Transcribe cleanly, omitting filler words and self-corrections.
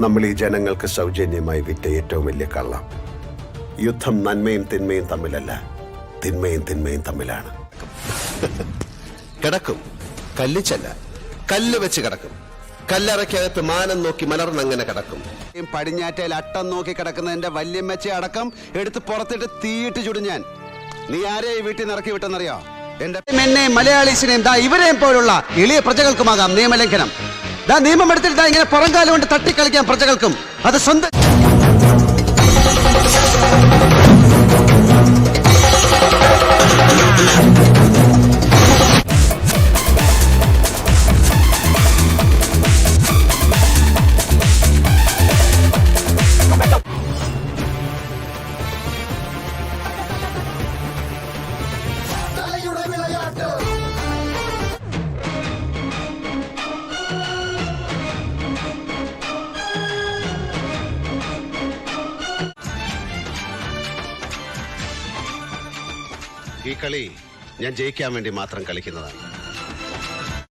നമ്മൾ ഈ ജനങ്ങൾക്ക് സൗജന്യമായി വിറ്റ ഏറ്റവും വലിയ കള്ളം. യുദ്ധം നന്മയും തിന്മയും തമ്മിലല്ല, തിന്മയും തിന്മയും തമ്മിലാണ്. കിടക്കും, കല്ലിച്ചല്ല, കല്ല് വെച്ച് കിടക്കും. കല്ലറയ്ക്കകത്ത് മാനം നോക്കി മലർന്നങ്ങനെ കിടക്കും. പടിഞ്ഞാറ്റയിൽ അട്ടം നോക്കി കിടക്കുന്നതിന്റെ വല്യമ്മച്ചെ അടക്കം എടുത്ത് പുറത്തിട്ട് തീയിട്ട് ചുടും ഞാൻ. നീ ആരെ ഈ വീട്ടിൽ നിറക്കി വിട്ടെന്നറിയോ? എന്റെ എന്നെയും മലയാളീസിനെയും ഇവരെയും പോലുള്ള എളിയ പ്രജകൾക്കുമാകാം നിയമലംഘനം. നിയമം എടുത്തിട്ട് ഇങ്ങനെ പുറംകാലം കൊണ്ട് തട്ടിക്കളിക്കാൻ പ്രജകൾക്കും അത് സ്വന്തം. ഈ കളി ഞാൻ ജയിക്കാൻ വേണ്ടി മാത്രം കളിക്കുന്നതാണ്.